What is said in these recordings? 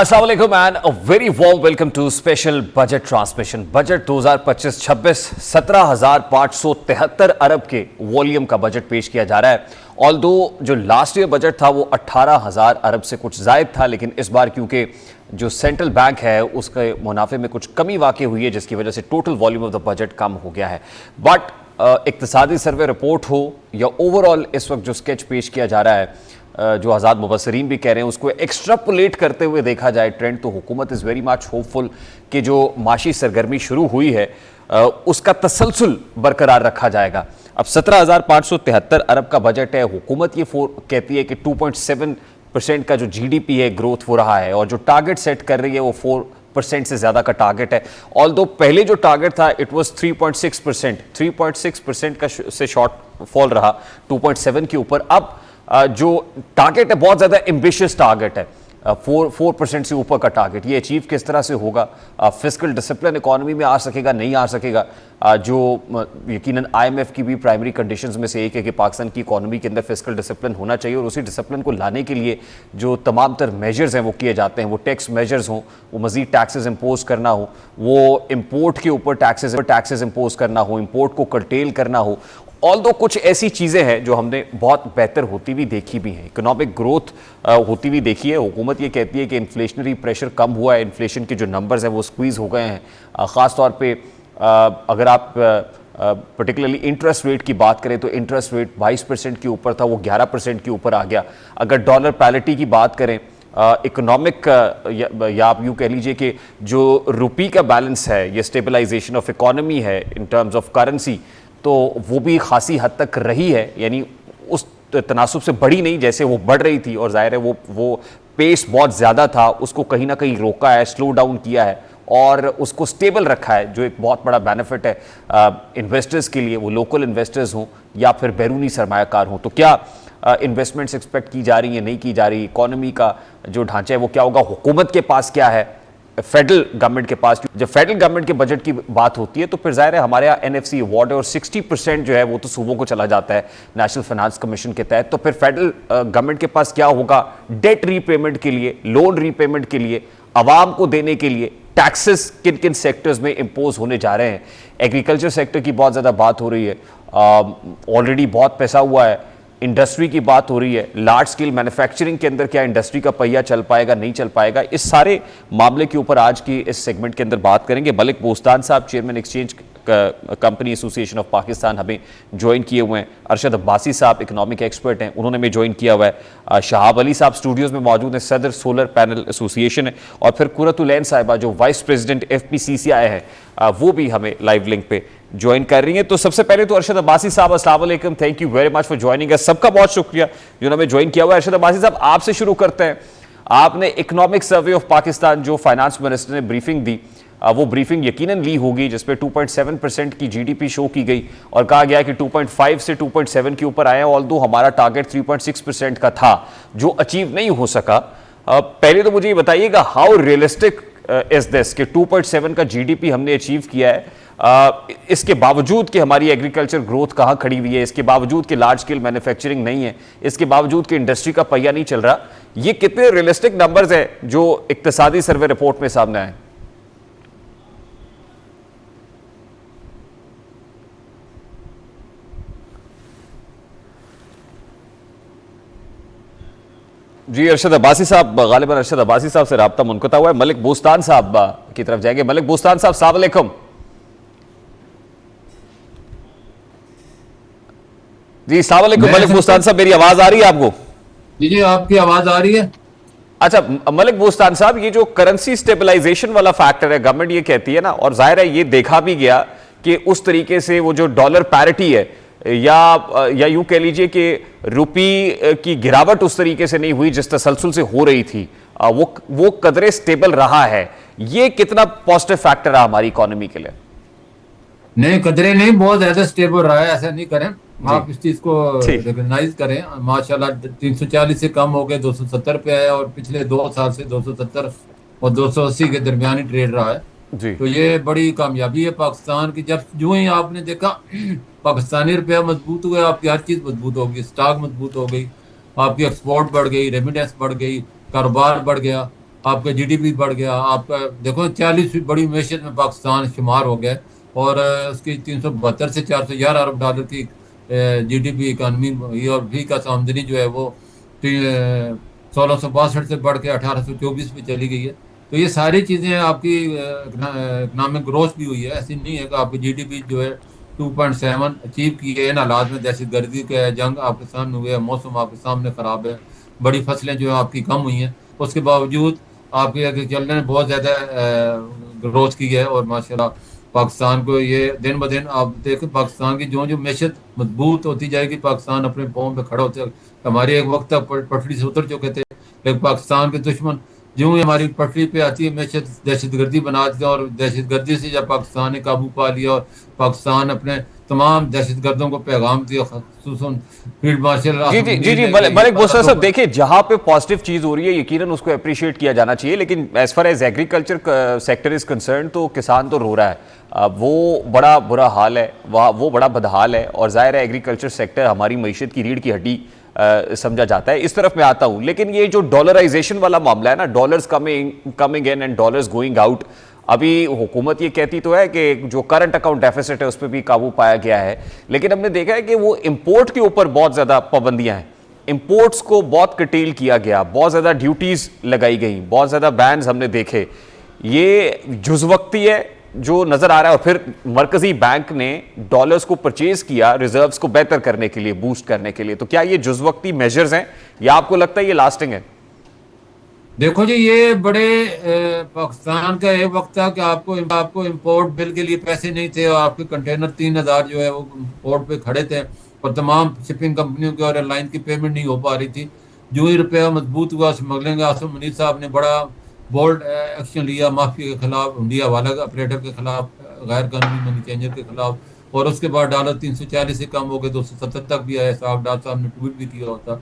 अस्सलाम वालेकुम and a very warm welcome to special budget transmission. Budget 2025-26 17,573 अरब के वॉल्यूम का बजट पेश किया जा रहा है। ऑल्दो जो लास्ट ईयर बजट था वो 18,000 अरब से कुछ जायद था, लेकिन इस बार क्योंकि जो सेंट्रल बैंक है उसके मुनाफे में कुछ कमी वाक़ई हुई है, जिसकी वजह से total volume of the budget कम हो गया है। बट इक्तिसादी सर्वे रिपोर्ट हो या ओवरऑल इस वक्त जो स्केच पेश किया जा रहा है, जो आज़ाद मुबसरीन भी कह रहे हैं, उसको एक्स्ट्रापोलेट करते हुए देखा जाए ट्रेंड, तो हुकूमत इज़ वेरी मच होपफुल कि जो माशी सरगर्मी शुरू हुई है उसका तसलसल बरकरार रखा जाएगा। अब 17,573 अरब का बजट है। हुकूमत ये कहती है कि 2.7% का जो GDP है ग्रोथ हो रहा है, और जो टारगेट सेट कर रही है वो 4% से ज़्यादा का टारगेट है। ऑल्दो पहले जो टारगेट था इट वाज 3.6% का से शॉर्ट फॉल रहा 2.7 के ऊपर। अब जो टारगेट है बहुत ज़्यादा एम्बिशियस टारगेट है, 4% से ऊपर का टारगेट। ये अचीव किस तरह से होगा? फिस्कल डिसिप्लिन इकोनॉमी में आ सकेगा, नहीं आ सकेगा? जो यकीनन IMF की भी प्राइमरी कंडीशंस में से एक है कि पाकिस्तान की इकोनॉमी के अंदर फिस्कल डिसिप्लिन होना चाहिए, और उसी डिसिप्लिन को लाने के लिए जो तमाम तर मेजर्स हैं वो किए जाते हैं। वो टैक्स मेजर्स हों, वो मज़ीद टैक्सेस इम्पोज करना हो, वो इम्पोर्ट के ऊपर टैक्सेस इम्पोज करना हो, इम्पोर्ट को कर्टेल करना हो। ऑल्दो कुछ ऐसी चीज़ें हैं जो हमने बहुत बेहतर होती हुई देखी भी हैं, इकोनॉमिक ग्रोथ होती हुई देखी है। हुकूमत ये कहती है कि इन्फ्लेशनरी प्रेशर कम हुआ है, इन्फ्लेशन के जो नंबर्स हैं वो स्क्वीज़ हो गए हैं। ख़ास तौर पे अगर आप पर्टिकुलरली इंटरेस्ट रेट की बात करें तो इंटरेस्ट रेट 22% के ऊपर था, वो 11% के ऊपर आ गया। अगर डॉलर पैरिटी की बात करें, इकोनॉमिक या आप यूँ कह लीजिए कि जो रुपी का बैलेंस है, ये स्टेबलाइजेशन ऑफ इकोनॉमी है इन टर्म्स ऑफ करेंसी, तो वो भी खासी हद तक रही है, यानी उस तनासुब से बढ़ी नहीं जैसे वो बढ़ रही थी। और जाहिर है वो पेस बहुत ज़्यादा था, उसको कहीं ना कहीं रोका है, स्लो डाउन किया है और उसको स्टेबल रखा है, जो एक बहुत बड़ा बेनिफिट है इन्वेस्टर्स के लिए, वो लोकल इन्वेस्टर्स हों या फिर बैरूनी सरमायाकार हों। तो क्या इन्वेस्टमेंट्स एक्सपेक्ट की जा रही हैं, नहीं की जा रही? इकोनॉमी का जो ढांचा है वो क्या होगा? हुकूमत के पास क्या है, फेडरल गवर्नमेंट के पास? जब फेडरल गवर्नमेंट के बजट की बात होती है तो फिर जाहिर है हमारे यहाँ NFC अवार्ड है, और 60% जो है वो तो सूबों को चला जाता है नेशनल फाइनेंस कमीशन के तहत। तो फिर फेडरल गवर्नमेंट के पास क्या होगा? डेट रीपेमेंट के लिए, लोन रीपेमेंट के लिए, आवाम को देने के लिए टैक्सेस किन किन सेक्टर्स में इम्पोज होने जा रहे हैं? एग्रीकल्चर सेक्टर की बहुत ज़्यादा बात हो रही है, ऑलरेडी बहुत पैसा हुआ है। इंडस्ट्री की बात हो रही है, लार्ज स्केल मैन्युफैक्चरिंग के अंदर क्या इंडस्ट्री का पहिया चल पाएगा, नहीं चल पाएगा? इस सारे मामले के ऊपर आज की इस सेगमेंट के अंदर बात करेंगे। मलिक बोस्तान साहब, chairman exchange company association of Pakistan, हमें ज्वाइन किए हुए हैं। अरशद अब्बासी साहब इकोनॉमिक एक्सपर्ट हैं, उन्होंने हमें ज्वाइन किया हुआ है। शहाब अली साहब स्टूडियोज़ में मौजूद हैं, सदर सोलर पैनल एसोसिएशन है। और फिर कुरतुलैन साहिबा जो वाइस प्रेसिडेंट FPCCI है, वो भी हमें लाइव लिंक पे ज्वाइन कर रही हैं। तो सबसे पहले तो अरशद अब्बासी साहब, अस्सलाम वालेकुम, thank you very much for joining अस। सबका बहुत शुक्रिया जिन्होंने हमें ज्वाइन किया हुआ है। अरशद अब्बासी साहब, आपसे शुरू करते हैं। आपने इकोनॉमिक सर्वे ऑफ पाकिस्तान जो फाइनेंस मिनिस्टर ने ब्रीफिंग दी, वो ब्रीफिंग यकीनन ली होगी, जिसपे 2.7% की GDP शो की गई और कहा गया कि 2.5 से 2.7 के ऊपर आए। ऑल्दो हमारा टारगेट 3.6% का था जो अचीव नहीं हो सका। पहले तो मुझे ये बताइएगा, हाउ रियलिस्टिक इज दिस कि 2.7 का GDP हमने अचीव किया है, इसके बावजूद कि हमारी एग्रीकल्चर ग्रोथ कहाँ खड़ी हुई है, इसके बावजूद कि लार्ज स्केल मैन्युफैक्चरिंग नहीं है, इसके बावजूद कि इंडस्ट्री का पहिया नहीं चल रहा? ये कितने रियलिस्टिक नंबर्स हैं जो इक्तिसादी सर्वे रिपोर्ट में सामने आए? जी अरशद अब्बासी साहब, गालिबन अरशद अब्बासी साहब से राब्ता मुनक़ता हुआ है। मलिक बोस्तान साहब की तरफ जाएंगे। मलिक बोस्तान साहब, अस्सलाम वालेकुम। जी अस्सलाम वालेकुम मलिक बोस्तान साहब, मेरी आवाज आ रही है आपको? जी आपकी आवाज आ रही है। अच्छा मलिक बोस्तान साहब, ये जो करेंसी स्टेबलाइजेशन वाला फैक्टर है, गवर्नमेंट ये कहती है ना, और जाहिर है ये देखा भी गया कि उस तरीके से वो जो डॉलर पैरिटी है या यूं कह लीजिए कि रुपी की गिरावट उस तरीके से नहीं हुई जिस तसलसल से हो रही थी, वो कदरे स्टेबल रहा है। ये कितना पॉजिटिव फैक्टर रहा हमारी इकोनॉमी के लिए? नहीं, कदरे नहीं, बहुत ज्यादा स्टेबल रहा है। ऐसा नहीं करें, आप इस चीज को रिकॉग्नाइज करें। माशाल्लाह 340 से कम हो गए 270 पे है, और पिछले 2 साल से 270 और 280 के दरमियानी ट्रेड रहा है जी। तो ये बड़ी कामयाबी है पाकिस्तान की। जब जो ही आपने देखा पाकिस्तानी रुपया मजबूत हुआ, आपकी हर चीज मजबूत हो गई, स्टॉक मजबूत हो गई, आपकी एक्सपोर्ट बढ़ गई, रेमिटेंस बढ़ गई, कारोबार बढ़ गया। आपका जीडीपी बढ़ गया, आपका देखो 40वीं बड़ी मैशत में पाकिस्तान शुमार हो गया, और उसकी 372 से 411 अरब डॉलर की जीडीपी इकानमी हुई, और फी का आमदनी जो है वो 1662 से बढ़ के 1824 पे चली गई है। तो ये सारी चीज़ें आपकी इकनॉमिक ग्रोथ भी हुई है। ऐसी नहीं है कि आपकी जीडीपी जो है 2.7 अचीव की है इन हालात में, दहशत गर्दी का है, जंग आपके सामने हुए है, मौसम आपके सामने खराब है, बड़ी फसलें जो है आपकी कम हुई हैं, उसके बावजूद आपके एग्रीकल्चर ने बहुत ज़्यादा ग्रोथ की है। और माशाल्लाह पाकिस्तान को ये दिन ब दिन आप देखें, पाकिस्तान की जो जो मैशत मजबूत होती जाएगी, पाकिस्तान अपने पाँव पे खड़ा होता है। हमारे एक वक्त तक पटरी से उतर चुके थे, लेकिन पाकिस्तान के दुश्मन जो ही हमारी पटरी पे आती है मैशत दहशतगर्दी बना देते हैं, और दहशतगर्दी से जब पाकिस्तान ने काबू पा लिया, और पाकिस्तान अपने तमाम दहशतगर्दों को पैगाम दिया, खुसूसन फील्ड मार्शल जी जी जी जी, मलिक भूसैन साहब, देखिए जहां पे पॉजिटिव चीज हो रही है यकीनन उसको अप्रिशिएट किया जाना चाहिए, लेकिन as far as agriculture sector is concern तो किसान तो रो रहा है। वो बड़ा बुरा हाल है, वो बड़ा बदहाल है, और जाहिर है एग्रीकल्चर सेक्टर हमारी मईशत की रीढ़ की हड्डी समझा जाता है। इस तरफ मैं आता हूं, लेकिन ये जो डॉलराइजेशन वाला मामला है ना, dollars coming in and dollars going out, अभी हुकूमत ये कहती तो है कि जो करंट अकाउंट डेफिसिट है उस पर भी काबू पाया गया है, लेकिन हमने देखा है कि वो इंपोर्ट के ऊपर बहुत ज़्यादा पाबंदियां हैं। इंपोर्ट्स को बहुत कटील किया गया, बहुत ज़्यादा ड्यूटीज़ लगाई गई, बहुत ज़्यादा बैन्स हमने देखे। ये जुज़वक्ती है जो नज़र आ रहा है, और फिर मरकज़ी बैंक ने डॉलर्स को परचेज किया रिजर्व्स को बेहतर करने के लिए, बूस्ट करने के लिए। तो क्या ये जुज़वक्ती मेजर्स हैं या आपको लगता है ये लास्टिंग है? देखो जी, ये बड़े पाकिस्तान का एक वक्त था कि आपको इंपोर्ट बिल के लिए पैसे नहीं थे, और आपके कंटेनर 3000 जो है वो पोर्ट पे खड़े थे, और तमाम शिपिंग कंपनियों की और एयरलाइन की पेमेंट नहीं हो पा रही थी। जो ही रुपया मजबूत हुआ, स्मगलिंग आसिम मुनीर साहब ने बड़ा बोल्ड एक्शन लिया माफिया के खिलाफ, इंडिया वाला ऑपरेटर के खिलाफ, गैर कानूनी मनी चेंजर के खिलाफ, और उसके बाद डॉलर 340 से कम हो गए, 270 तक भी आया। साहब डॉक्टर साहब ने ट्वीट भी किया होता।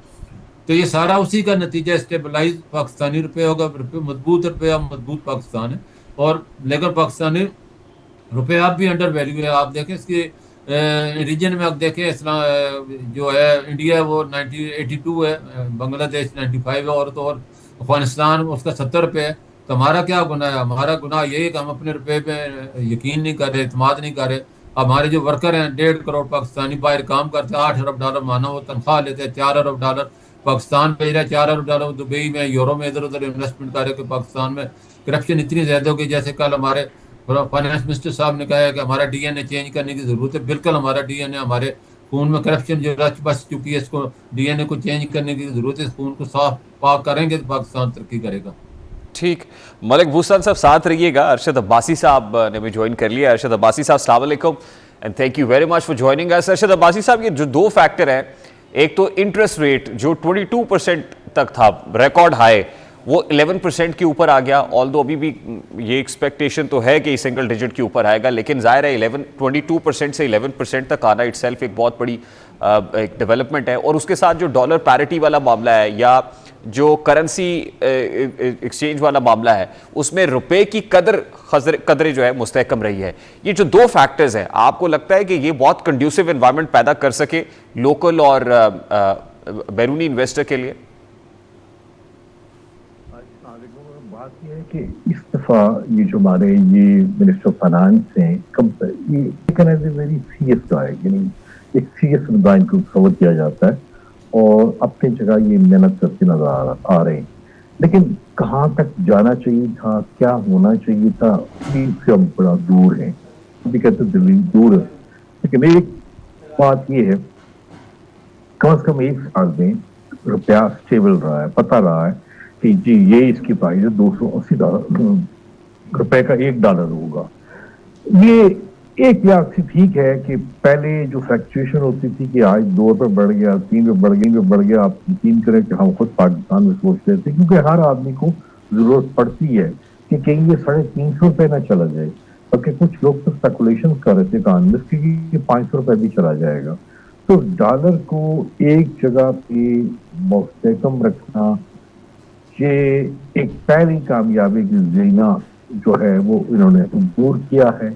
तो ये सारा उसी का नतीजा, स्टेबलाइज पाकिस्तानी रुपये होगा, मजबूत रुपया मजबूत पाकिस्तान है। और लेकर पाकिस्तानी रुपये आप भी अंडर वैल्यू है। आप देखें इसके रीजन में, आप देखें जो है इंडिया है वो 82 है, बांग्लादेश 95 है, और अफगानिस्तान उसका 70 रुपये है। तो हमारा क्या गुनाह है? हमारा गुनाह यही है कि हम अपने रुपये पे यकीन नहीं कर रहे, एतमाद नहीं कर रहे। हमारे जो वर्कर हैं 1.5 करोड़ पाकिस्तानी बाहर काम करते हैं, 8 अरब डॉलर माना वो तनख्वाह लेते हैं, 4 अरब डॉलर पाकिस्तान भेज रहा है, 4 अरब डॉलर दुबई में, यूरो में इधर उधर इन्वेस्टमेंट कर रहे हैं। पाकिस्तान में करप्शन इतनी ज्यादा हो गई, जैसे कल हमारे फाइनेंस मिनिस्टर साहब ने कहा है कि हमारा डीएनए चेंज करने की जरूरत है। बिल्कुल, हमारा डीएनए, हमारे खून में करप्शन जो रच बस चुकी है, इसको डीएनए को चेंज करने की जरूरत है। इस खून को साफ पाक करेंगे तो पाकिस्तान तरक्की करेगा। ठीक, मलिक भूसैन साहब साथ रहिएगा। अरशद अब्बासी साहब ने भी ज्वाइन कर लिया। अरशद अब्बासी साहब, अस्सलाम वालेकुम and thank you very much for joining अस। अरशद अब्बासी साहब, ये जो दो फैक्टर हैं, एक तो इंटरेस्ट रेट जो 22% तक था, रिकॉर्ड हाई, वो 11% के ऊपर आ गया। ऑल्दो अभी भी ये एक्सपेक्टेशन तो है कि सिंगल डिजिट के ऊपर आएगा, लेकिन जाहिर है 22% से 11% तक आना इटसेल्फ एक बहुत बड़ी एक डेवलपमेंट है। और उसके साथ जो डॉलर पैरिटी वाला मामला है या जो करेंसी एक्सचेंज वाला मामला है, उसमें रुपए की कदर जो है मुस्तहकम रही है। ये जो दो फैक्टर्स हैं, आपको लगता है कि ये बहुत कंड्यूसिव एनवायरनमेंट पैदा कर सके लोकल और बैरूनी इन्वेस्टर के लिए? बात यह है कि इस दफा ये जो हमारे ये मिनिस्टर ऑफ फाइनेंस हैं, ये वेरी सीरियस गाय, यानी एक सीरियस मुद्दा इनको कवर किया जाता है, और अपनी जगह ये मेहनत करते नजर आ रहे हैं। लेकिन कहाँ तक जाना चाहिए था, क्या होना चाहिए था, इससे हम बड़ा दूर है। अभी कहते दिल्ली दूर है, लेकिन एक बात ये है, कम से कम एक साल में रुपया स्टेबल रहा है, पता रहा है कि जी ये इसकी प्राइस है $280 रुपए का $1 होगा। ये एक लिहाज से ठीक है कि पहले जो फ्लक्चुएशन होती थी कि आज 2 रुपये बढ़ गया, 3 रुपये बढ़ गया, आप यकीन करें कि हम खुद पाकिस्तान में सोचते थे, क्योंकि हर आदमी को जरूरत पड़ती है कि कहीं ये 350 रुपये ना चला जाए। क्योंकि कुछ लोग तो स्पेकुलेशन कर रहे थे इकॉनमिस्ट की 500 रुपये भी चला जाएगा। तो डॉलर को एक जगह पे मुस्तहकम रखना, ये एक पहली कामयाबी की जीना जो है वो इन्होंने दूर किया है।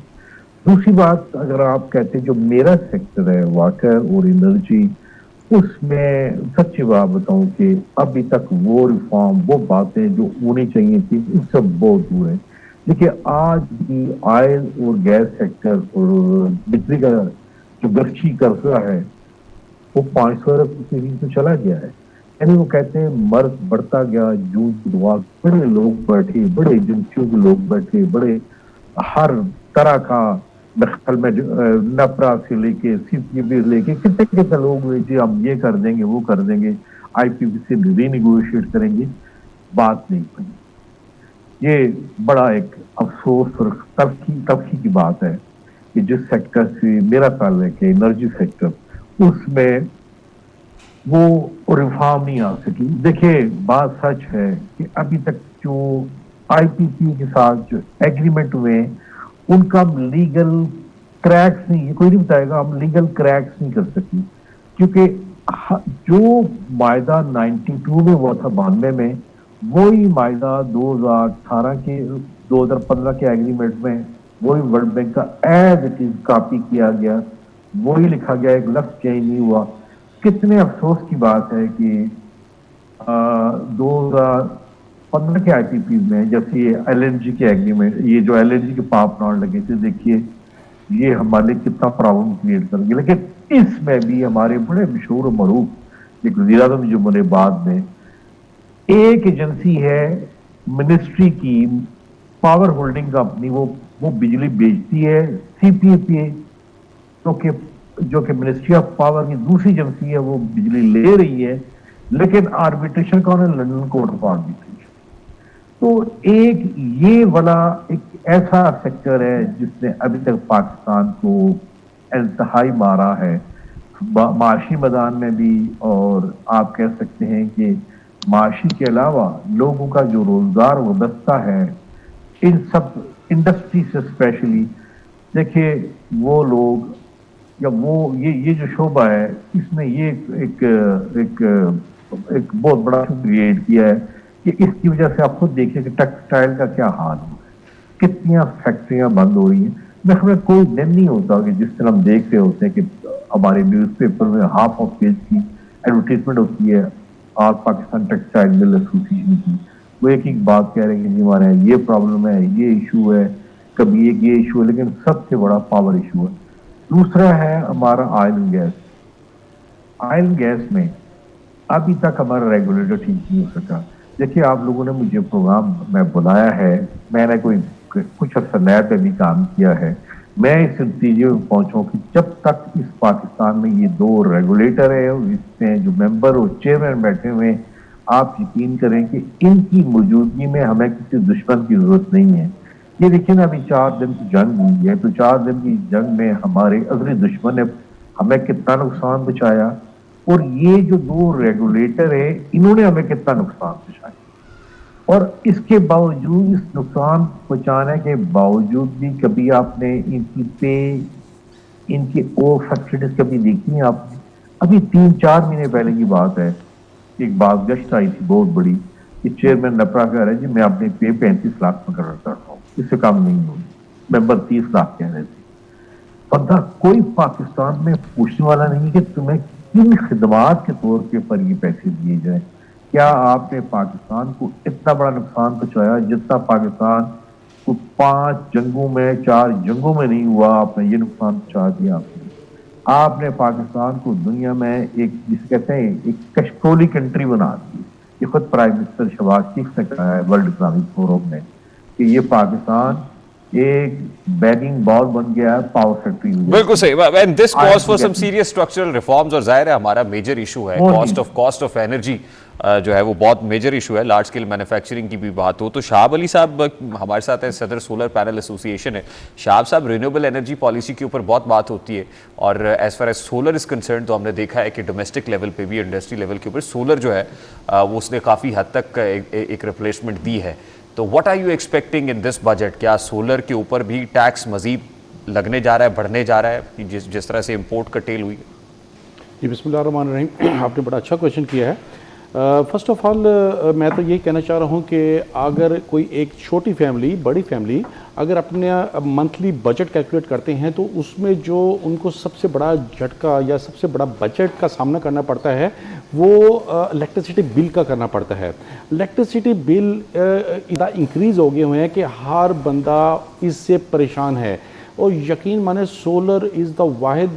दूसरी बात, अगर आप कहते हैं जो मेरा सेक्टर है वाटर और एनर्जी उसमें सच्ची बात बताऊं कि अभी तक वो रिफॉर्म, वो बातें जो होनी चाहिए थी, उससे बहुत दूर है। देखिए आज भी ऑयल और गैस सेक्टर और बिजली का जो गश्ती कर्जा है वो 500 अरब की तो चला गया है। यानी वो कहते हैं मर्ज बढ़ता गया, जूझ दुआ, बड़े लोग बैठे, बड़े एजेंसियों के लोग बैठे, बड़े हर तरह का दखल में नपरा से लेके सीपीबी लेके कितने कितने लोग हुए जी हम ये कर देंगे वो कर देंगे, आईपीपी से रीनिगोशिएट करेंगे, बात नहीं बनी। ये बड़ा एक अफसोस और तलखी की बात है कि जिस सेक्टर से मेरा ख्याल है कि एनर्जी सेक्टर, उसमें वो रिफॉर्म नहीं आ सकी। देखिए बात सच है कि अभी तक जो आईपीपी के साथ जो एग्रीमेंट हुए उनका लीगल क्रैक्स नहीं, ये कोई नहीं बताएगा हम लीगल क्रैक्स नहीं कर सकी, क्योंकि जो मायदा 92 में हुआ था 92 में, वही मायदा 2018 के 2015 के एग्रीमेंट में वही वर्ल्ड बैंक का एज इट इज कॉपी किया गया, वही लिखा गया, एक लफ्ज चेंज नहीं हुआ। कितने अफसोस की बात है कि 2015 के आईपीपी में जैसे ये एलएनजी के एग्रीमेंट, ये जो एलएनजी के पावर प्लांट लगे थे, देखिए ये हमारे लिए कितना प्रॉब्लम क्रिएट करेंगे, लेकिन इसमें भी हमारे बड़े मशहूर मरूफ एक वज़ीर आज़म जो बने बाद में, एक एजेंसी है मिनिस्ट्री की पावर होल्डिंग कंपनी, वो बिजली बेचती है, सीपीपी जो कि मिनिस्ट्री ऑफ पावर की दूसरी एजेंसी है, वो बिजली ले रही है, लेकिन आर्बिट्रेशन का उन्हें लंदन कोर्ट पावर दी थी। तो एक ये वाला एक ऐसा सेक्टर है जिसने अभी तक पाकिस्तान को इंतहाई मारा है, माशी मैदान में भी, और आप कह सकते हैं कि माशी के अलावा लोगों का जो रोजगार वाबस्ता है इन सब इंडस्ट्री से स्पेशली, देखिए वो लोग या वो ये जो शोबा है, इसमें ये एक बहुत बड़ा क्रिएट किया है कि इसकी वजह से आप खुद देखिए कि टेक्सटाइल का क्या हाल है, कितनी फैक्ट्रियां बंद हो रही हैं। मैं हमें कोई दिन नहीं होता कि जिस तरह हम देख रहे होते हैं कि हमारे न्यूज़पेपर में हाफ ऑफ पेज की एडवर्टीजमेंट होती है और पाकिस्तान टेक्सटाइल मिल एसोसिएशन की, वो एक बात कह रहे हैं कि हमारे यहाँ ये प्रॉब्लम है, ये इशू है, कभी एक ये इशू है, लेकिन सबसे बड़ा पावर इशू है। दूसरा है हमारा oil and gas. Oil and gas में अभी तक हमारा रेगुलेटर ठीक नहीं हो सका। देखिए आप लोगों ने मुझे प्रोग्राम में बुलाया है, मैंने कुछ अर्सा नया पे भी काम किया है, मैं इस नतीजे में पहुंचा कि जब तक इस पाकिस्तान में ये दो रेगुलेटर है, इसमें जो मेंबर और चेयरमैन बैठे हुए हैं, आप यकीन करें कि इनकी मौजूदगी में हमें किसी दुश्मन की जरूरत नहीं है। ये देखिए ना, अभी 4 दिन की जंग हुई है, तो 4 दिन की जंग में हमारे अजली दुश्मन ने हमें कितना नुकसान पहुंचाया, और ये जो दो रेगुलेटर है इन्होंने हमें कितना नुकसान पहुंचाया, और इसके बावजूद, इस नुकसान पहुंचाने के बावजूद भी कभी आपने इनकी पे, इनकी ओ फैक्ट्रीज कभी देखी है आपने? अभी 3-4 महीने पहले की बात है, एक बात गश्त आई थी बहुत बड़ी कि चेयरमैन नपरा कह रहे जी मैं अपने पे 35 लाख में करता हूँ, इससे कम नहीं होगी, मेंबर 30 लाख कह रहे थे। बंदा कोई पाकिस्तान में पूछने वाला नहीं कि तुम्हें किन खिदमात के तौर पे पर ये पैसे दिए जाए। क्या आपने पाकिस्तान को इतना बड़ा नुकसान पहुंचाया जितना पाकिस्तान को 5 जंगों में 4 जंगों में नहीं हुआ, आपने ये नुकसान पहुंचा दिया। आपने पाकिस्तान को दुनिया में एक जिसे कहते हैं एक कशकोली कंट्री बना दी। ये खुद प्राइम मिनिस्टर शहबाज शरीफ ने कहा है वर्ल्ड इकोनॉमिक फोरम में कि ये पाकिस्तान एक बैगिंग बॉल बन गया है पावर फैक्ट्री। बिल्कुल सही, and this calls for some serious structural reforms. और जाहिर है हमारा मेजर इशू है कॉस्ट ऑफ एनर्जी, जो है वो बहुत मेजर इशू है। लार्ज स्केल मैन्युफैक्चरिंग की भी बात हो तो शाहब अली साहब हमारे साथ हैं, सदर सोलर पैनल एसोसिएशन है। शाहब साहब, रिन्यूएबल एनर्जी पॉलिसी के ऊपर बहुत बात होती है, और as far as solar is concern तो हमने देखा है कि डोमेस्टिक लेवल पे भी, इंडस्ट्री लेवल के ऊपर सोलर जो है वो उसने काफ़ी हद तक एक रिप्लेसमेंट दी है। तो what are you expecting in this budget? क्या सोलर के ऊपर भी टैक्स मजीद लगने जा रहा है, बढ़ने जा रहा है, जिस तरह से इम्पोर्ट कटेल हुई? जी बिस्मिल्लाहिर्रहमानिर्रहीम, आपने बड़ा अच्छा क्वेश्चन किया है। फर्स्ट ऑफ ऑल मैं तो यही कहना चाह रहा हूँ कि अगर कोई एक छोटी फैमिली, बड़ी फैमिली अगर अपने मंथली बजट कैलकुलेट करते हैं तो उसमें जो उनको सबसे बड़ा झटका या सबसे बड़ा बजट का सामना करना पड़ता है वो इलेक्ट्रिसिटी बिल का करना पड़ता है। इलेक्ट्रिसिटी बिल इतना इंक्रीज़ हो गए हुए हैं कि हर बंदा इससे परेशान है। और यकीन माने सोलर इज़ द वाहिद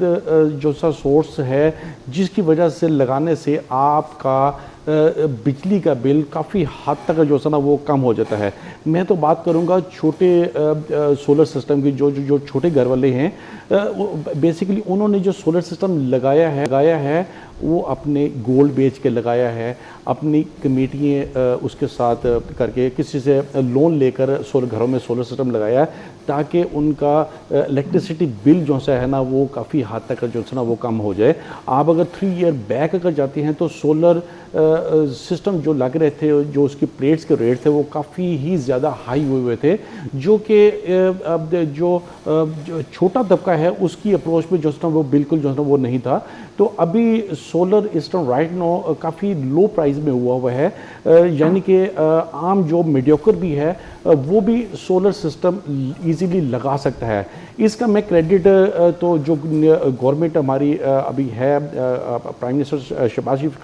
जो सा सोर्स है जिसकी वजह से लगाने से आपका बिजली का बिल काफ़ी हद तक जो है ना वो कम हो जाता है। मैं तो बात करूंगा छोटे सोलर सिस्टम की, जो छोटे घर वाले हैं बेसिकली उन्होंने जो सोलर सिस्टम लगाया है वो अपने गोल्ड बेच के लगाया है, अपनी कमेटियाँ उसके साथ करके किसी से लोन लेकर घरों में सोलर सिस्टम लगाया है ताकि उनका इलेक्ट्रिसिटी बिल जो सा है ना वो काफ़ी हद तक जो है ना वो कम हो जाए। आप अगर 3 ईयर बैक अगर जाते हैं तो सोलर सिस्टम जो लग रहे थे, जो उसकी प्लेट्स के रेट थे वो काफ़ी ही ज़्यादा हाई हुए थे, जो कि अब जो छोटा तबका है उसकी अप्रोच में जो है वो बिल्कुल जो है वो नहीं था। तो अभी सोलर इस टाइम राइट नो काफ़ी लो प्राइस में हुआ है, यानी कि आम जो मीडियोकर भी है वो भी सोलर सिस्टम इजीली लगा सकता है। इसका मैं क्रेडिट तो जो गवर्नमेंट हमारी अभी है प्राइम मिनिस्टर शहबाज शरीफ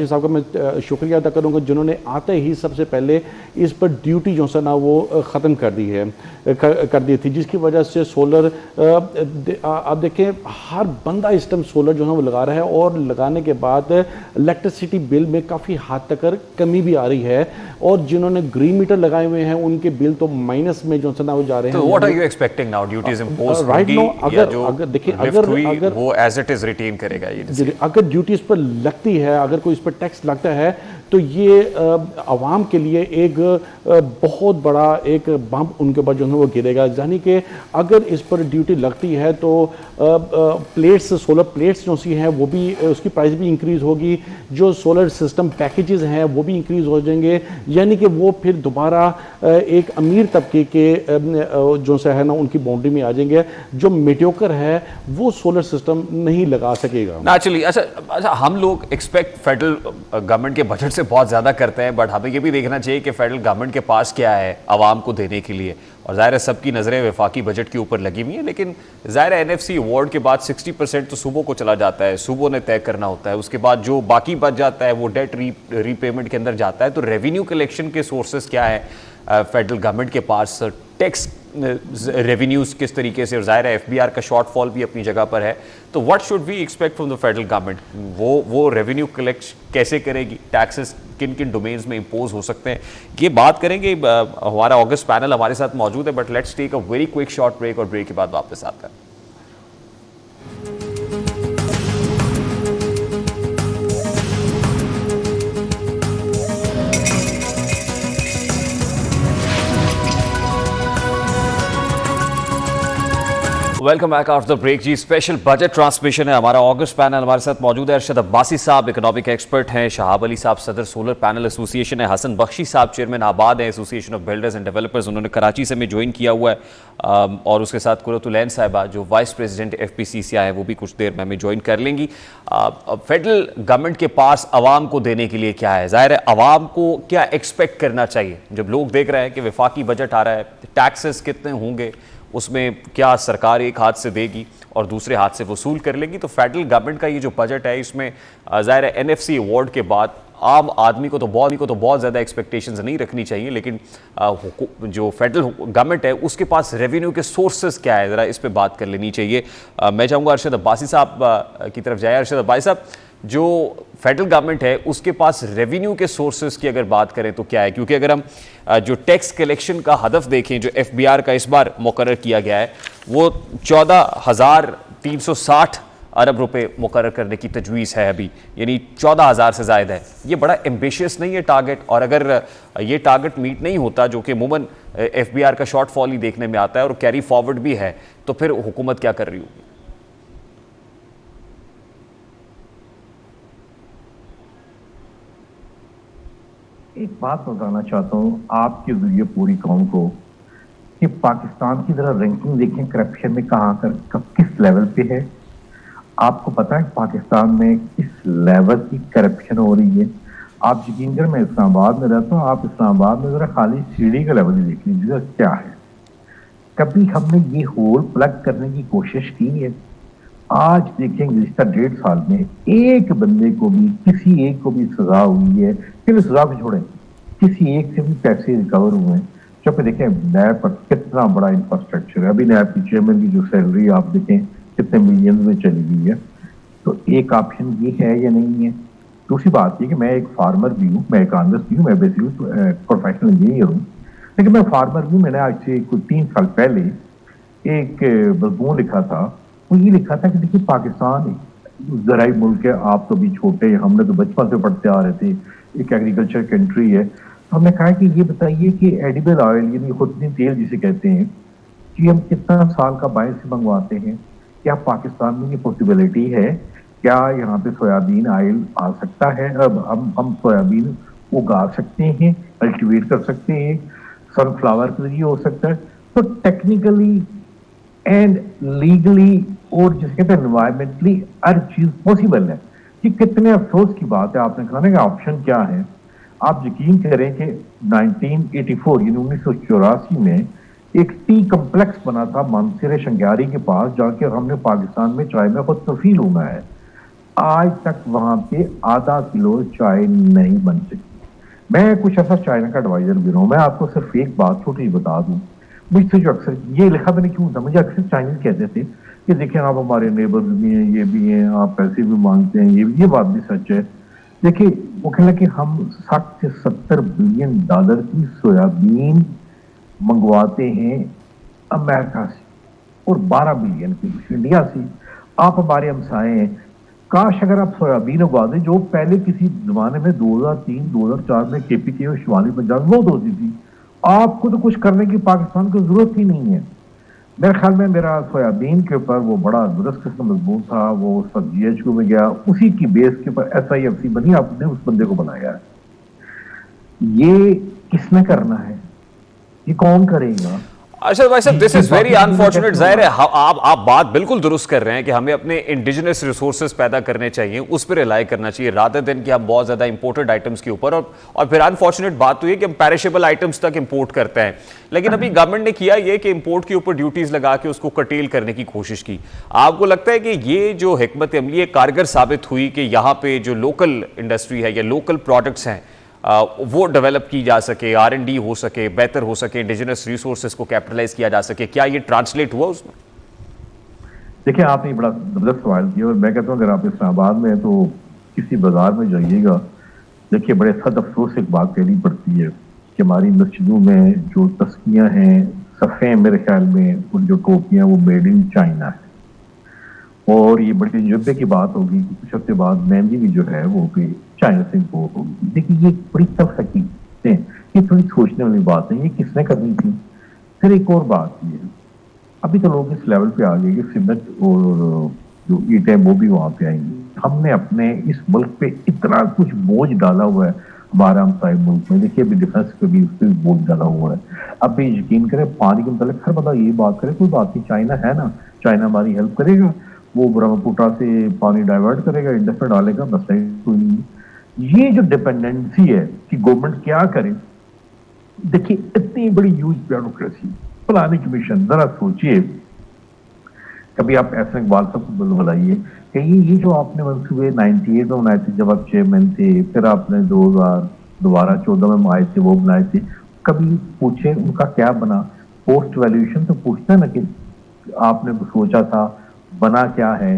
साहब का मैं शुक्रिया अदा करूँगा जिन्होंने आते ही सबसे पहले इस पर ड्यूटी जो है ना वो ख़त्म कर दी थी, जिसकी वजह से सोलर आप देखें हर बंदा इस टाइम सोलर जो है वो लगा रहा है और लगाने के बाद इलेक्ट्रिसिटी बिल में काफ़ी हद तक कमी भी आ रही है। और जिन्होंने ग्रीन मीटर लगाए हुए हैं उनके बिल तो माइनस में जो है ना वो जा रहे हैं। तो what are you expecting now? Duties impose right no अगर देखिए अगर वो एज इट इज रिटेन करेगा ये, अगर ड्यूटी इस पर लगती है, अगर कोई इस पर टैक्स लगता है तो ये आवाम के लिए एक बहुत बड़ा एक बम्प उनके ऊपर जो है वो गिरेगा। यानी कि अगर इस पर ड्यूटी लगती है तो प्लेट्स, सोलर प्लेट्स जो सी हैं वो भी उसकी प्राइस भी इंक्रीज़ होगी, जो सोलर सिस्टम पैकेजेस हैं वो भी इंक्रीज़ हो जाएंगे, यानी कि वो फिर दोबारा एक अमीर तबके के जो है ना उनकी बाउंड्री में आ जाएंगे। जो मीडियोकर है वो सोलर सिस्टम नहीं लगा सकेगा नेचुरली। अच्छा हम लोग एक्सपेक्ट फेडरल गवर्नमेंट के बजट से बहुत ज़्यादा करते हैं, बट हमें ये भी देखना चाहिए कि फेडरल गवर्नमेंट के पास क्या है आवाम को देने के लिए। और ज़ाहिर है सबकी नज़रें वफाकी बजट के ऊपर लगी हुई हैं, लेकिन ज़ाहिर है NFC अवार्ड के बाद 60% तो सूबों को चला जाता है, सूबों ने तय करना होता है। उसके बाद जो बाकी बच जाता है वो डेट रीपेमेंट के अंदर जाता है। तो रेवेन्यू कलेक्शन के सोर्सेस क्या है फेडरल गवर्नमेंट के पास? टैक्स रेवेन्यूज किस तरीके से, और ज़ाहिर है FBR का शॉर्टफॉल भी अपनी जगह पर है। तो what should we expect from the federal government? वो रेवेन्यू कलेक्ट कैसे करेगी? टैक्सेस किन किन डोमेन्स में इंपोज हो सकते हैं, ये बात करेंगे। हमारा ऑगस्ट पैनल हमारे साथ मौजूद है, but let's take a very quick short break और ब्रेक के बाद वापस आता है। Welcome back after the break जी। स्पेशल बजट ट्रांसमिशन है। हमारा अगस्त पैनल हमारे साथ मौजूद है। अरशद अब्बासी साहब इकोनॉमिक एक्सपर्ट हैं, शहाब अली साहब सदर सोलर पैनल एसोसिएशन है, हसन बख्शी साहब चेयरमैन आबाद है association of builders and developers, उन्होंने कराची से में ज्वाइन किया हुआ है, और उसके साथ कुरतुलैन साहिबा जो वाइस प्रेसिडेंट FPCCI है वो भी कुछ देर में हमें ज्वाइन कर लेंगी। फेडरल गवर्नमेंट के पास आवाम को देने के लिए क्या है? ज़ाहिर है आवाम को क्या एक्सपेक्ट करना चाहिए जब लोग देख रहे हैं कि वफाकी बजट आ रहा है, टैक्सेस कितने होंगे, उसमें क्या सरकार एक हाथ से देगी और दूसरे हाथ से वसूल कर लेगी? तो फेडरल गवर्नमेंट का ये जो बजट है इसमें ज़ाहिर है NFC अवार्ड के बाद आम आदमी को तो बहुत ज़्यादा एक्सपेक्टेशंस नहीं रखनी चाहिए, लेकिन जो फेडरल गवर्नमेंट है उसके पास रेवेन्यू के सोर्सेज क्या है, ज़रा इस पे बात कर लेनी चाहिए। मैं चाहूँगा अरशद अब्बासी साहब की तरफ जाए। अरशद अब्बासी साहब, जो फेडरल गवर्नमेंट है उसके पास रेवेन्यू के सोर्सेज की अगर बात करें तो क्या है? क्योंकि अगर हम जो टैक्स कलेक्शन का हदफ देखें जो FBR का इस बार मुकर्रर किया गया है वो 14,360 अरब रुपए मुकर्रर करने की तजवीज़ है अभी, यानी 14,000 से ज़ायद है। ये बड़ा एम्बिशियस नहीं है टारगेट? और अगर ये टारगेट मीट नहीं होता, जो कि अमूमन FBR का शॉर्टफॉल ही देखने में आता है और कैरी फॉरवर्ड भी है, तो फिर हुकूमत क्या कर रही होगी? एक बात बताना चाहता हूँ आपके जरिए पूरी कौम को कि पाकिस्तान की जरा रैंकिंग देखें करप्शन में कहाँ कर किस लेवल पे है। आपको पता है पाकिस्तान में किस लेवल की करप्शन हो रही है? आप यकीन करें, मैं इस्लामाबाद में रहता हूँ, आप इस्लामाबाद में जरा खाली सीढ़ी का लेवल ही देख लीजिएगा क्या है। कभी हमने ये होल प्लग करने की कोशिश की है? आज देखें गुज़िश्ता 1.5 साल में एक बंदे को भी, किसी एक को भी सजा हुई है? चलिए सजा को छोड़ें, किसी एक से भी पैसे रिकवर हुए हैं? जब देखें नैब पर कितना बड़ा इंफ्रास्ट्रक्चर है, अभी नैब की चेयरमैन की जो सैलरी आप देखें कितने मिलियन में चली गई है। तो एक ऑप्शन ये है या नहीं है? दूसरी बात ये कि मैं एक फार्मर भी हूँ, मैं एक आनर्स भी हूँ, मैं बेसिकली प्रोफेशनल इंजीनियर हूँ, लेकिन मैं फार्मर भी हूँ। मैंने आज से कुछ 3 साल पहले एक मजमून लिखा था, वो ये लिखा था कि देखिए पाकिस्तान ज़राई मुल्क है, आप तो भी छोटे, हमने तो बचपन से पढ़ते आ रहे थे, एक एग्रीकल्चर कंट्री है। तो हमने कहा कि ये बताइए कि एडिबल ऑयल यानी खुदनी तेल जिसे कहते हैं कि हम कितना साल का बाहर से मंगवाते हैं? क्या पाकिस्तान में ये पॉसिबिलिटी है? क्या यहाँ पे सोयाबीन ऑयल आ सकता है? अब हम सोयाबीन उगा सकते हैं, कल्टीवेट कर सकते हैं, सनफ्लावर के जरिए हो सकता है। तो टेक्निकली एंड लीगली और जिसे कहते हैं एनवायरमेंटली हर चीज पॉसिबल है। कि कितने अफसोस की बात है, आपने कहा ना कि ऑप्शन क्या है। आप यकीन करें कि 1984 यानी 1984 में एक टी कम्प्लेक्स बना था मानसरे शंग्यारी के पास, जाके हमने पाकिस्तान में चाय में खुद तफील होना है। आज तक वहां पे आधा किलो चाय नहीं बन सकी। मैं कुछ ऐसा चाइना का एडवाइजर भी रहा हूं। मैं आपको सिर्फ एक बात छोटी बता दूं, मुझसे जो अक्सर ये लिखा मैंने क्यों था, मुझे अक्सर चाइनीज कहते थे कि देखें आप हमारे नेबर्स भी हैं, ये भी हैं, आप पैसे भी मांगते हैं, ये बात भी सच है। देखिए वो कहना कि हम 60 से 70 बिलियन डॉलर की सोयाबीन मंगवाते हैं अमेरिका से और 12 बिलियन की इंडिया से। आप हमारे हमसाए हैं, काश अगर आप सोयाबीन उगा दें जो पहले किसी जमाने में 2003-2004 में KPK और शिवाली पंजाब बहुत होती थी। आपको तो कुछ करने की पाकिस्तान को जरूरत ही नहीं है। मेरे ख्याल में मेरा सोयाबीन के ऊपर वो बड़ा दुरुस्त किस्म मजबूत था, वो उस वक्त GHQ में गया, उसी की बेस के ऊपर SIFC बनी, आपने उस बंदे को बनाया है। ये किसने करना है? ये कौन करेगा? अच्छा भाई साहब, दिस इज वेरी अनफॉर्चुनेट। जाहिर है आप बात बिल्कुल दुरुस्त कर रहे हैं कि हमें अपने इंडिजिनस रिसोर्सेज पैदा करने चाहिए, उस पर रिलाई करना चाहिए रादर देन कि हम बहुत ज्यादा इंपोर्टेड आइटम्स के ऊपर। और फिर अनफॉर्चुनेट बात तो ये कि हम पेरिशेबल आइटम्स तक इंपोर्ट करते हैं। लेकिन अभी गवर्नमेंट ने किया ये कि इंपोर्ट के ऊपर ड्यूटीज लगा के उसको कटेल करने की कोशिश की। आपको लगता है कि ये जो हिकमत अमली है कारगर साबित हुई कि यहाँ पे जो लोकल इंडस्ट्री है या लोकल प्रोडक्ट्स हैं वो डेवलप की जा सके, R&D हो सके, बेहतर हो सके, इंडिजिनस रिसोर्सेज को कैपिटलाइज किया जा सके? क्या ये ट्रांसलेट हुआ उसमें? देखिए आपने बड़ा जबरदस्त सवाल किया और मैं कहता हूँ अगर आप इस्लामाबाद में तो किसी बाजार में जाइएगा, देखिए बड़े सद अफसोस एक बात कहनी पड़ती है कि हमारी मस्जिदों में जो तस्कियाँ हैं, सफ़े मेरे ख्याल में उन जो टोपियाँ वो मेड इन चाइना है। और ये बड़ी तजुर्बे की बात होगी कि कुछ हफ्ते बाद मेहंदी भी जो है वो भी चाइना से इम्पोर्ट होगी। देखिए ये बड़ी टफ हकीकत है, ये थोड़ी सोचने वाली बात है, ये किसने करनी थी। फिर एक और बात ये है, अभी तो लोग इस लेवल पे आ गए कि सीमेंट और जो ईंटें वो भी वहां पे आएंगी। हमने अपने इस मुल्क पे इतना कुछ बोझ डाला हुआ है, हमारा हमसाए मुल्क में। देखिए अभी डिफेंस पे भी उस पर बोझ डाला हुआ है। अब भी यकीन करें पानी के मतलब हर बंदा ये बात करे, कोई बात नहीं, चाइना है ना, चाइना हमारी हेल्प करेगा, वो ब्रह्मपुत्रा से पानी डाइवर्ट करेगा, इंडस में डालेगा, बस कोई नहीं। ये जो डिपेंडेंसी है कि गवर्नमेंट क्या करे, देखिए इतनी बड़ी ह्यूज ब्यूरोक्रेसी, प्लानिंग कमीशन, जरा सोचिए कभी आप ऐसे इकबाल साहब को बुलाइए कि ये जो आपने मंसूबे 98 में बनाए थे जब आप चेयरमैन थे, फिर आपने 2014 में आए थे वो बनाए थे, कभी पूछे उनका क्या बना? पोस्ट वैल्यूएशन तो पूछते हैं ना कि आपने सोचा था, बना क्या है।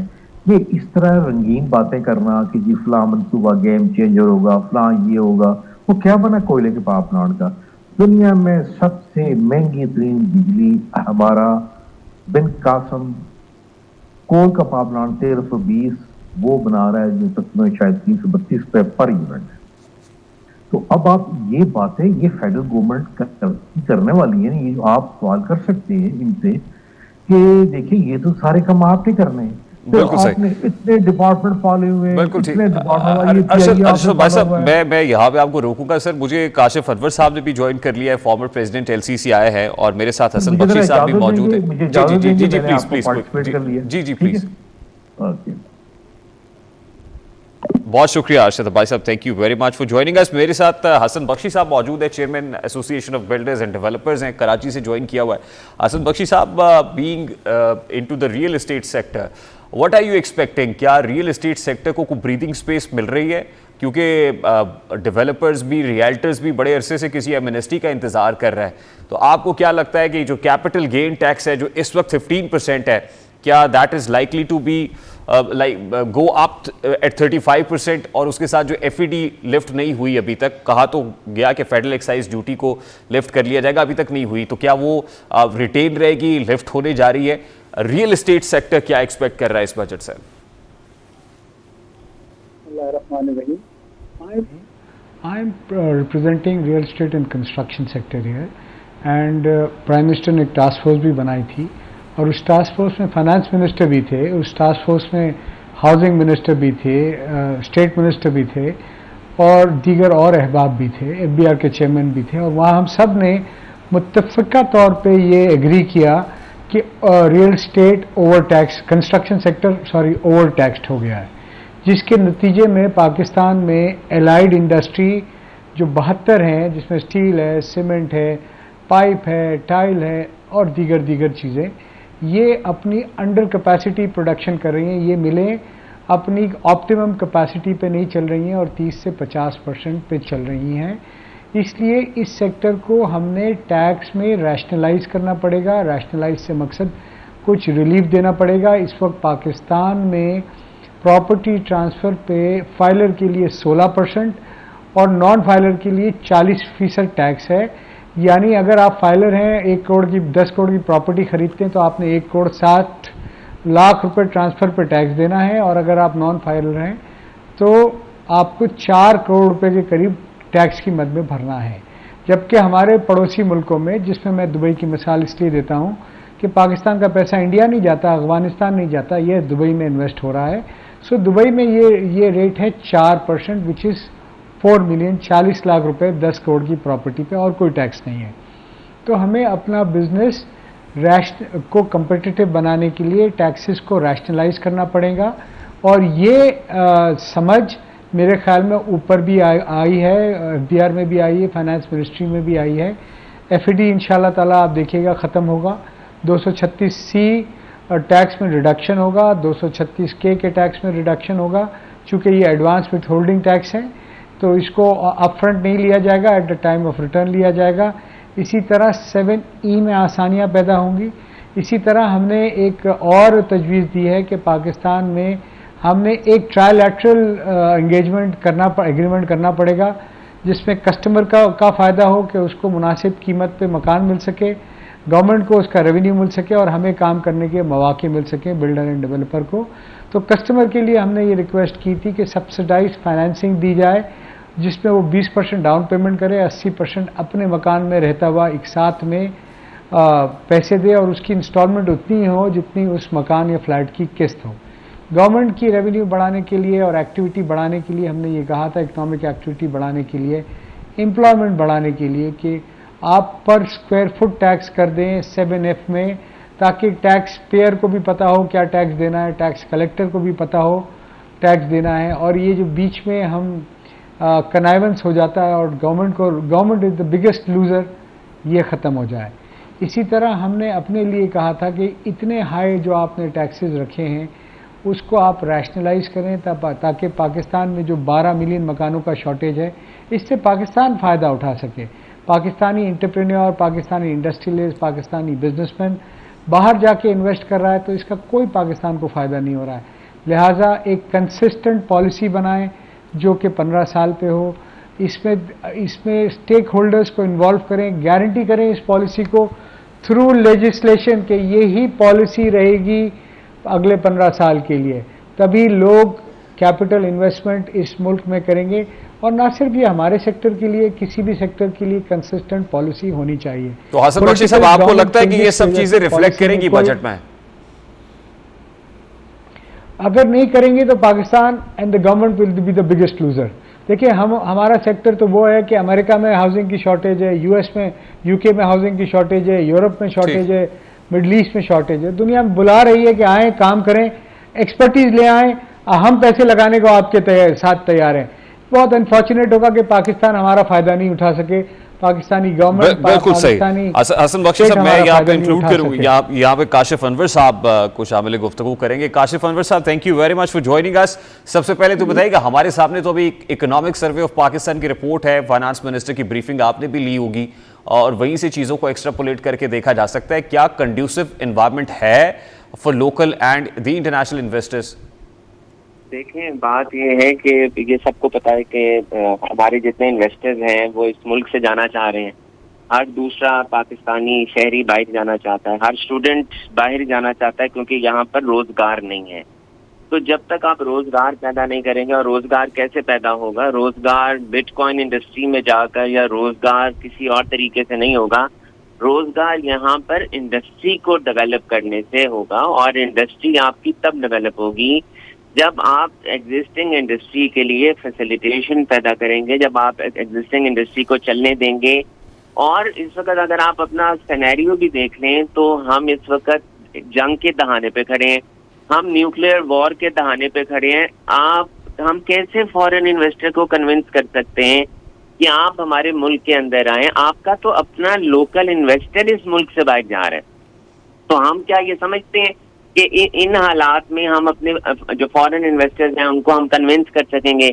ये इस तरह रंगीन बातें करना कि जी फलां मनसूबा गेम चेंजर होगा, फलां ये होगा, वो क्या बना? कोयले के पावर प्लांट का। दुनिया में सबसे महंगी तरीन बिजली हमारा बिन कासम कोल का पावर प्लांट 1320 वो बना रहा है, जो तक में शायद 332 रुपए पर यूनिट है। तो अब आप ये बातें ये फेडरल गवर्नमेंट करने वाली है। ये आप सवाल कर सकते हैं इनसे कि देखिए ये तो सारे काम आपने करने हैं, तो आपने इतने डिपार्टमेंट पाले हुए, बिल्कुल ठीक। डिपार्टमेंट भाई साहब मैं यहाँ पे आपको रोकूंगा सर, मुझे काशिफ अनवर साहब ने भी ज्वाइन कर लिया है, फॉर्मर प्रेसिडेंट LCC आए हैं, और मेरे साथ हसन बख्शी साहब भी मौजूद है। जी प्लीज प्लीज, जी जी प्लीज। बहुत शुक्रिया अरशद भाई साहब, thank you very much for joining us. मेरे साथ हसन बख्शी साहब मौजूद है, chairman association of builders and developers हैं, कराची से ज्वाइन किया हुआ है। हसन बख्शी साहब, being into the real estate sector, what are you expecting? क्या रियल एस्टेट सेक्टर को कोई ब्रीदिंग स्पेस मिल रही है? क्योंकि डेवलपर्स भी, रियल्टर्स भी बड़े अरसे से किसी एमनेस्टी का इंतजार कर रहे हैं, तो आपको क्या लगता है कि जो कैपिटल गेन टैक्स है जो इस वक्त 15% है, क्या that is likely to be go up at 35%? और उसके साथ जो एफईडी लिफ्ट नहीं हुई अभी तक, कहा तो गया कि फेडरल एक्साइज ड्यूटी को लिफ्ट कर लिया जाएगा, अभी तक नहीं हुई, तो क्या वो रिटेन रहेगी, लिफ्ट होने जा रही है? रियल एस्टेट सेक्टर क्या एक्सपेक्ट कर रहा है इस बजट से? I'm representing real estate and construction sector here, and prime minister ने एक टास्क फोर्स भी बनाई थी, और उस टास्क फोर्स में फाइनेंस मिनिस्टर भी थे, उस टास्क फोर्स में हाउसिंग मिनिस्टर भी थे, स्टेट मिनिस्टर भी थे, और दीगर और अहबाब भी थे, एफबीआर के चेयरमैन भी थे, और वहाँ हम सब ने मुत्तफ़िका तौर पे ये एग्री किया कि real estate over tax, construction sector over taxed हो गया है, जिसके नतीजे में पाकिस्तान में एलाइड इंडस्ट्री जो 72 हैं, जिसमें स्टील है, सीमेंट है, पाइप है, टाइल है और दीगर चीज़ें, ये अपनी अंडर कैपेसिटी प्रोडक्शन कर रही हैं। ये मिलें अपनी ऑप्टिमम कैपेसिटी पे नहीं चल रही हैं और 30 से 50% पे चल रही हैं। इसलिए इस सेक्टर को हमने टैक्स में रैशनलाइज करना पड़ेगा। रैशनलाइज से मकसद कुछ रिलीफ देना पड़ेगा। इस वक्त पाकिस्तान में प्रॉपर्टी ट्रांसफ़र पे फाइलर के लिए 16% और नॉन फाइलर के लिए 40% टैक्स है। यानी अगर आप फाइलर हैं, 10 करोड़ की प्रॉपर्टी खरीदते हैं तो आपने 1 करोड़ 60 लाख रुपए ट्रांसफ़र पे टैक्स देना है, और अगर आप नॉन फाइलर हैं तो आपको 4 करोड़ रुपए के करीब टैक्स की मद में भरना है। जबकि हमारे पड़ोसी मुल्कों में, जिसमें मैं दुबई की मिसाल इसलिए देता हूँ कि पाकिस्तान का पैसा इंडिया नहीं जाता, अफगानिस्तान नहीं जाता, ये दुबई में इन्वेस्ट हो रहा है। सो दुबई में ये रेट है 4%, विच इज़ 4 मिलियन, 40 लाख रुपए 10 करोड़ की प्रॉपर्टी पे, और कोई टैक्स नहीं है। तो हमें अपना बिजनेस को कम्पिटिटिव बनाने के लिए टैक्सेस को रैशनलाइज करना पड़ेगा, और ये समझ मेरे ख्याल में ऊपर भी आई है, एफबीआर में भी आई है, फाइनेंस मिनिस्ट्री में भी आई है। एफईडी इंशाल्लाह ताला आप देखिएगा ख़त्म होगा, 236C टैक्स में रिडक्शन होगा, 236K के टैक्स में रिडक्शन होगा। चूँकि ये एडवांस विथ होल्डिंग टैक्स है तो इसको अपफ्रंट नहीं लिया जाएगा, at the time of return लिया जाएगा। इसी तरह 7E में आसानियाँ पैदा होंगी। इसी तरह हमने एक और तजवीज़ दी है कि पाकिस्तान में हमने एक ट्रायलैटरल एग्रीमेंट करना पड़ेगा, जिसमें कस्टमर का फ़ायदा हो कि उसको मुनासिब कीमत पे मकान मिल सके, गवर्नमेंट को उसका रेवेन्यू मिल सके, और हमें काम करने के मौके मिल सके बिल्डर एंड डेवलपर को। तो कस्टमर के लिए हमने ये रिक्वेस्ट की थी कि सब्सिडाइज फाइनेंसिंग दी जाए, जिसमें वो 20% डाउन पेमेंट करे, 80% अपने मकान में रहता हुआ एक साथ में पैसे दे, और उसकी इंस्टॉलमेंट उतनी हो जितनी उस मकान या फ्लैट की किस्त हो। गवर्नमेंट की रेवेन्यू बढ़ाने के लिए और एक्टिविटी बढ़ाने के लिए हमने ये कहा था, इकोनॉमिक एक्टिविटी बढ़ाने के लिए, एम्प्लॉयमेंट बढ़ाने के लिए, कि आप पर स्क्वायर फुट टैक्स कर दें 7F में, ताकि टैक्स पेयर को भी पता हो क्या टैक्स देना है, टैक्स कलेक्टर को भी पता हो टैक्स देना है, और ये जो बीच में हम कनाइवेंस हो जाता है और government is the biggest loser, ये ख़त्म हो जाए। इसी तरह हमने अपने लिए कहा था कि इतने हाई जो आपने टैक्सेस रखे हैं उसको आप रैशनलाइज करें, ताकि पाकिस्तान में जो 12 मिलियन मकानों का शॉर्टेज है, इससे पाकिस्तान फ़ायदा उठा सके। Pakistani entrepreneur, Pakistani industrialist, Pakistani businessman बाहर जाके इन्वेस्ट कर रहा है तो इसका कोई पाकिस्तान को फ़ायदा नहीं हो रहा है। लिहाजा एक कंसिस्टेंट पॉलिसी बनाएं जो कि 15 साल पे हो, इसमें स्टेक होल्डर्स को इन्वॉल्व करें, गारंटी करें इस पॉलिसी को थ्रू लेजिस्लेशन के ये ही पॉलिसी रहेगी अगले 15 साल के लिए, तभी लोग कैपिटल इन्वेस्टमेंट इस मुल्क में करेंगे। और ना सिर्फ ये हमारे सेक्टर के लिए, किसी भी सेक्टर के लिए कंसिस्टेंट पॉलिसी होनी चाहिए। तो हसन बख्शी साहब, आपको लगता है कि ये सब चीजें रिफ्लेक्ट करेंगी बजट में? अगर नहीं करेंगे तो Pakistan and the government will be the biggest loser. देखिए, हमारा सेक्टर तो वो है कि अमेरिका में हाउसिंग की शॉर्टेज है, यूएस में, यूके में हाउसिंग की शॉर्टेज है, यूरोप में शॉर्टेज है, मिडल ईस्ट में शॉर्टेज है। दुनिया में बुला रही है कि आएँ, काम करें, एक्सपर्टीज ले आएँ, हम पैसे लगाने को आपके साथ तैयार हैं। बहुत अनफॉर्चुनेट होगा कि पाकिस्तान हमारा फायदा नहीं उठा सके, पाकिस्तानी गवर्नमेंट, बिल्कुल सही। हसन बख्शी साहब, मैं यहाँ पे इंक्लूड करूँ, यहाँ पे काशिफ अनवर साहब को शामिल गुफ्तगू करेंगे। काशिफ अनवर साहब, thank you very much for joining अस। सबसे पहले तो बताइएगा, हमारे सामने तो अभी इकोनॉमिक सर्वे ऑफ पाकिस्तान की रिपोर्ट है, फाइनेंस मिनिस्टर की ब्रीफिंग आपने भी ली होगी और वहीं से चीज़ों को एक्स्ट्रापोलेट करके देखा जा सकता है। क्या कंड्यूसिव एनवायरनमेंट है for local and the international investors? देखें, बात ये है कि ये सबको पता है कि हमारे जितने इन्वेस्टर्स हैं वो इस मुल्क से जाना चाह रहे हैं। हर दूसरा पाकिस्तानी शहरी बाहर जाना चाहता है, हर स्टूडेंट बाहर जाना चाहता है, क्योंकि यहाँ पर रोजगार नहीं है। तो जब तक आप रोजगार पैदा नहीं करेंगे, और रोजगार कैसे पैदा होगा? रोजगार बिटकॉइन इंडस्ट्री में जाकर या रोजगार किसी और तरीके से नहीं होगा। रोजगार यहाँ पर इंडस्ट्री को डेवलप करने से होगा, और इंडस्ट्री आपकी तब डेवलप होगी जब आप एग्जिस्टिंग इंडस्ट्री के लिए फैसिलिटेशन पैदा करेंगे, जब आप एग्जिस्टिंग इंडस्ट्री को चलने देंगे। और इस वक्त अगर आप अपना सिनेरियो भी देख लें तो हम इस वक्त जंग के दहाने पे खड़े हैं, हम न्यूक्लियर वॉर के दहाने पे खड़े हैं। हम कैसे फॉरेन इन्वेस्टर को कन्विंस कर सकते हैं कि आप हमारे मुल्क के अंदर आए? आपका तो अपना लोकल इन्वेस्टर इस मुल्क से बाहर जा रहा है। तो हम क्या ये समझते हैं कि इन हालात में हम अपने जो फॉरेन इन्वेस्टर्स हैं उनको हम कन्विंस कर सकेंगे?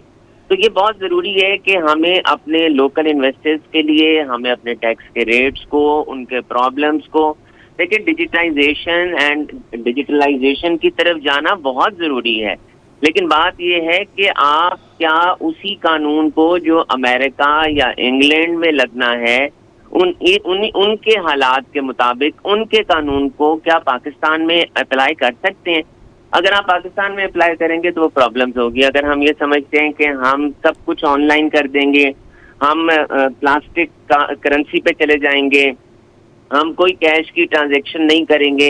तो ये बहुत ज़रूरी है कि हमें अपने लोकल इन्वेस्टर्स के लिए हमें अपने टैक्स के रेट्स को, उनके प्रॉब्लम्स को, देखिए डिजिटाइजेशन एंड डिजिटलाइजेशन की तरफ जाना बहुत ज़रूरी है। लेकिन बात ये है कि आप क्या उसी कानून को जो अमेरिका या इंग्लैंड में लगना है उनके हालात के मुताबिक उनके कानून को क्या पाकिस्तान में अप्लाई कर सकते हैं? अगर आप पाकिस्तान में अप्लाई करेंगे तो वो प्रॉब्लम्स होगी। अगर हम ये समझते हैं कि हम सब कुछ ऑनलाइन कर देंगे, हम प्लास्टिक करेंसी पे चले जाएंगे, हम कोई कैश की ट्रांजैक्शन नहीं करेंगे,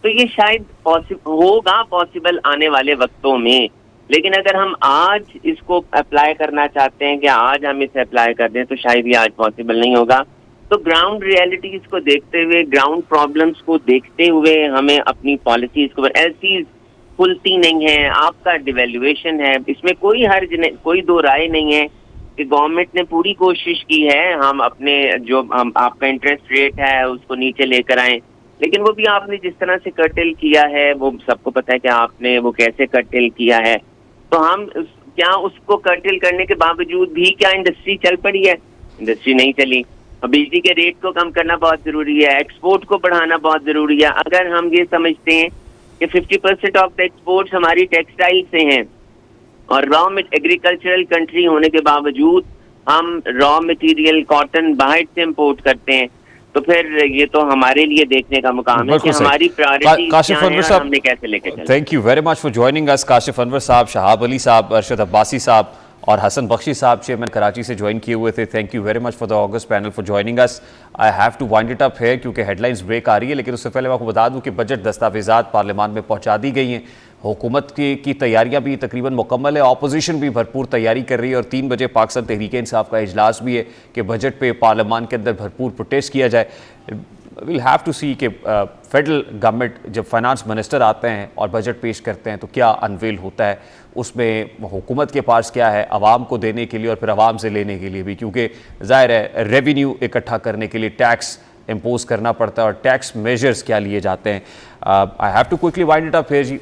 तो ये शायद पॉसिबल आने वाले वक्तों में। लेकिन अगर हम आज इसको अप्लाई करना चाहते हैं कि आज हम इसे अप्लाई कर दें, तो शायद ये आज पॉसिबल नहीं होगा। तो ग्राउंड रियलिटीज को देखते हुए, ग्राउंड प्रॉब्लम्स को देखते हुए हमें अपनी पॉलिसीज को, ऐसी खुलती नहीं है, आपका डिवेल्युएशन है, इसमें कोई हर्ज नहीं, कोई दो राय नहीं है कि गवर्नमेंट ने पूरी कोशिश की है हम अपने जो आपका इंटरेस्ट रेट है उसको नीचे लेकर आए। लेकिन वो भी आपने जिस तरह से कर्टेल किया है वो सबको पता है कि आपने वो कैसे कर्टेल किया है। तो हम क्या उसको कर्टेल करने के बावजूद भी क्या इंडस्ट्री चल पड़ी है? इंडस्ट्री नहीं चली। बिजली के रेट को कम करना बहुत जरूरी है, एक्सपोर्ट को बढ़ाना बहुत जरूरी है। अगर हम ये समझते हैं कि 50% ऑफ द एक्सपोर्ट्स हमारी टेक्सटाइल से हैं और रॉ एग्रीकल्चरल कंट्री होने के बावजूद हम रॉ मटेरियल कॉटन बाहर से इंपोर्ट करते हैं, तो फिर ये तो हमारे लिए देखने का मुकाम है कि हमारी प्रायोरिटी क्या है और हमने कैसे लेके चलना। Thank you very much for joining अस। काशिफ अनवर साहब, शहाब अली साहब, अरशद अब्बासी साहब और हसन बख्शी साहब चेयरमैन कराची से ज्वाइन किए हुए थे। Thank you very much for the august panel for joining us. I have to wind it up है क्योंकि हेडलाइंस ब्रेक आ रही है, लेकिन उससे पहले मैं आपको बता दूं कि बजट दस्तावेजात पार्लियामान में पहुंचा दी गई हैं। हुकूमत की तैयारियां भी तकरीबन मुकम्मल है, ऑपोजिशन भी भरपूर तैयारी कर रही है और 3 बजे पाकिस्तान तहरीक इंसाफ का इजलास भी है कि बजट पे पार्लियामान के अंदर भरपूर प्रोटेस्ट किया जाए। विल हैव टू सी कि फेडरल गवर्नमेंट जब फाइनेंस मिनिस्टर आते हैं और बजट पेश करते हैं तो क्या अनवेल होता है, उसमें हुकूमत के पास क्या है आवाम को देने के लिए और फिर आवाम से लेने के लिए भी, क्योंकि ज़ाहिर है रेवेन्यू इकट्ठा करने के लिए टैक्स इम्पोज करना पड़ता है और टैक्स मेजर्स क्या लिए जाते हैं। I have to quickly wind it up here ji.